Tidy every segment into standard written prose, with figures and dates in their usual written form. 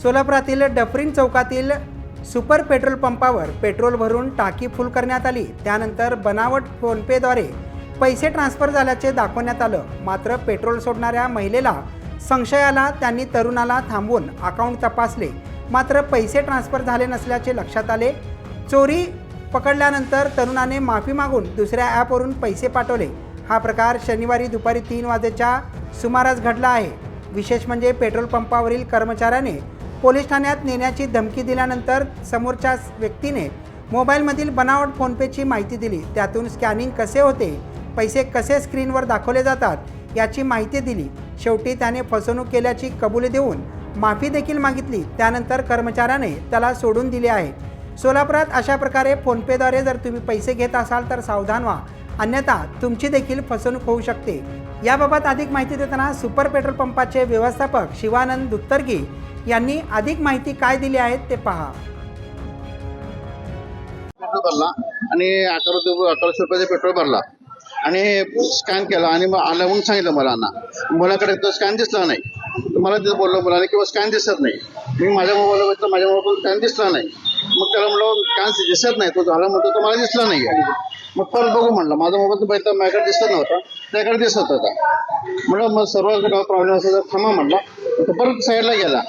सोलापुरातील Dufferin चौकातील super petrol पंपावर petrol भरून टाकी फुल करण्यात आली। त्यानंतर बनावट फोनपेद्वारे पैसे ट्रान्सफर झाल्याचे दाखवण्यात आलं। मात्र पेट्रोल सोडणाऱ्या महिलेला संशय आला। त्यांनी तरुणाला थांबवून अकाउंट तपासले, मात्र पैसे ट्रान्सफर झाले नसल्याचे लक्षात आले। चोरी पकडल्यानंतर तरुणाने माफी मागून दुसऱ्या ॲपवरून पैसे पाठवले। हा प्रकार शनिवारी दुपारी 3 वाजेच्या सुमारास घडला आहे। विशेष म्हणजे पेट्रोल पंपावरील कर्मचाऱ्याने पोलीस ठाण्यात नेण्याची धमकी दिल्यानंतर समोरच्या व्यक्तीने मोबाईलमधील बनावट फोनपेची माहिती दिली। त्यातून स्कॅनिंग कसे होते, पैसे कसे स्क्रीनवर दाखवले जातात याची माहिती दिली। शेवटी त्याने फसवणूक केल्याची कबुली देऊन माफी देखील मागितली। त्यानंतर कर्मचाऱ्याने त्याला सोडून दिले आहे। सोलापुरात अशा प्रकारे फोनपेद्वारे जर तुम्ही पैसे घेत असाल तर सावधान व्हा, अन्यथा तुमची देखील फसवणूक होऊ शकते। याबाबत अधिक माहिती देताना सुपर पेट्रोल पंपाचे व्यवस्थापक शिवानंद दुत्तरगी यांनी अधिक माहिती काय दिली आहे ते पहा। पेट्रोल भरला आणि 1100 रुपयाचे पेट्रोल भरला आणि स्कॅन केला आणि मग आलं म्हणून सांगितलं मुलाकडे तो स्कॅन दिसला नाही। मला तिथं बोललो मुलाने किंवा स्कॅन दिसत नाही। मी माझ्या मोबाईलवर बघितलं, माझ्या मोबाईल स्कॅन दिसला नाही। मग त्याला म्हणलं स्कॅन दिसत नाही, तो झाला म्हणतो तो मला दिसला नाही। मग परत बघू म्हणलं, माझा मोबाईल तर बघितलं माझ्याकडे दिसत नव्हता, त्याकडे दिसत होता। म्हणलं मग सर्व प्रॉब्लेम असेल तर थांबा म्हणला। तो परत साईडला गेला।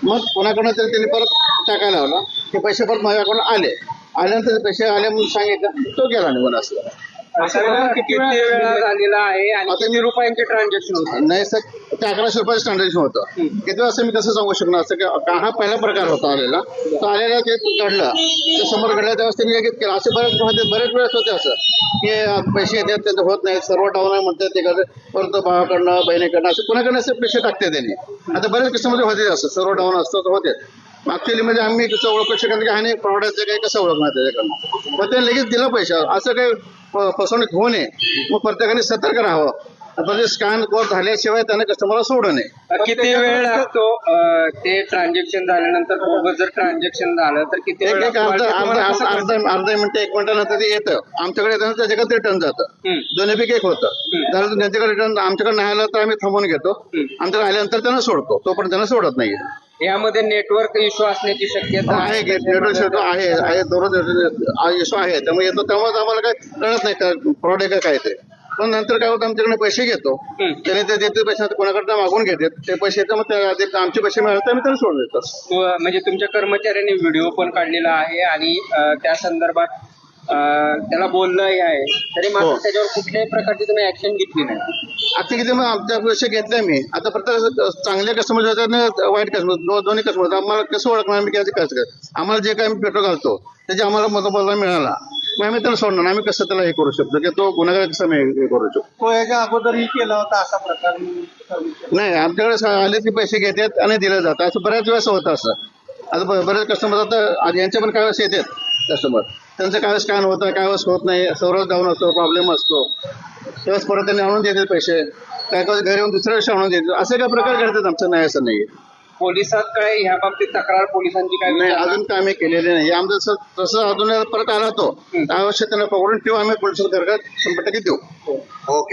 मग कोणाकडनं तरी त्यांनी परत टाकायला लावला, ते पैसे परत माझ्याकडून आल्यानंतर ते पैसे आले म्हणून सांगितलं, तो गेला निघून। असं किती वेळा झालेला आहे आणि किती रुपयांचे ट्रान्झॅक्शन होतं? नाही सर, ते 1100 रुपयाचं ट्रान्झॅक्शन होतं। किती वाजता मी कसं सांगू शकणार असं की हा पहिला प्रकार होता आलेला, तो आलेला ते घडलं, ते समोर घडलं त्यावेळेस त्यांनी लगेच केलं। असे बरेच वेळेस होते असं की पैसे येतात त्यांचं होत नाही, सर्व डाऊन आहे म्हणतात, ते परत भावाकडनं बहिणीकडनं असं कुणाकडनं असे पैसे टाकते त्यांनी। आता बरेच किस्सामध्ये होते असं, सर्व डाऊन असतं होते। ऍक्च्युअली म्हणजे आम्ही कसं ओळखू शकत की हा प्रॉडक्टचं काही कसं ओळखणार त्याच्याकडनं, मग ते लगेच दिलं पैसे। असं काही फसवणूक होऊ नये, मग प्रत्येकाने सतर्क राहावं। आता स्कॅन कोड झाल्याशिवाय त्याने कस्टमरला सोडू नये। किती वेळ लागतो ते ट्रान्झॅक्शन झाल्यानंतर? जर ट्रान्झॅक्शन झालं तर किती वेळ? अर्धा मिनिट 1 मिनिटानंतर ते येतं आमच्याकडे, येतं त्याच्याकडे रिटर्न जातं। दोन्हीपैकी एक होतं। झालं त्यांच्याकडे रिटर्न, आमच्याकडे नाही आलं तर आम्ही थांबवून घेतो, आमच्याकडे आल्यानंतर त्यांना सोडतो, तोपर्यंत त्यांना सोडत नाही। यामध्ये नेटवर्क इश्यू असण्याची शक्यता आहे, नेटवर्क इश्यू आहे, दररोज इश्यू आहे। त्यामुळे येतो तेव्हाच आम्हाला काय कळत नाही का फ्रॉड आहे का काय ते। पण नंतर काय होतं, आमच्याकडे पैसे घेतो, त्याने ते देते पैसे कोणाकडनं मागून घेतात, ते पैसे येतात, मग आमचे पैसे मिळाले तर आम्ही त्याला सोडून देतो। म्हणजे तुमच्या कर्मचाऱ्यांनी व्हिडिओ पण काढलेला आहे आणि त्या संदर्भात त्याला बोललंही आहे, तरी मात्र त्याच्यावर कुठल्याही प्रकारची तुम्ही ऍक्शन घेतली नाही? आता किती मग आमच्या पैसे घेतले मी। आता प्रत्येक चांगल्या कस्टमर होतात, वाईट कस्टमर, दोन्ही कस्टमर आम्हाला कसं ओळखणार आम्ही, कसं आम्हाला जे काही पेट्रोल घालतो त्याचे आम्हाला मोबदला मिळाला, मग आम्ही त्याला सोडणार। आम्ही कसं त्याला हे करू शकतो की तो गुन्हेगार कसं हे करू शकतो? तो याच्या अगोदरही केला होता असा प्रकार? नाही, आमच्याकडे आले ते पैसे घेतात आणि दिले जातात, असं बऱ्याच वेळेस होतं असं। आता बरेच कस्टमर आता यांच्या पण काय वेळेस येतात कस्टमर, त्यांचं काय स्कॅन होतं, काय वेळेस होत नाही, सर्वच डाऊन असतो, प्रॉब्लेम असतो, त्यावेळेस परत त्यांनी आणून देतात पैसे, काय घरी येऊन दुसऱ्या दिवशी आणून देतात। असे काय प्रकार घडतात आमचं, नाही असं नाही। पोलिसात काय ह्या बाबतीत तक्रार पोलिसांची काय? नाही, अजून काय आम्ही केलेले नाही। आमचं तसं अजून परत आला तो, आवश्यक त्यांना पकडून ठेवू, आम्ही पोलिसात 100% देऊ। ओके.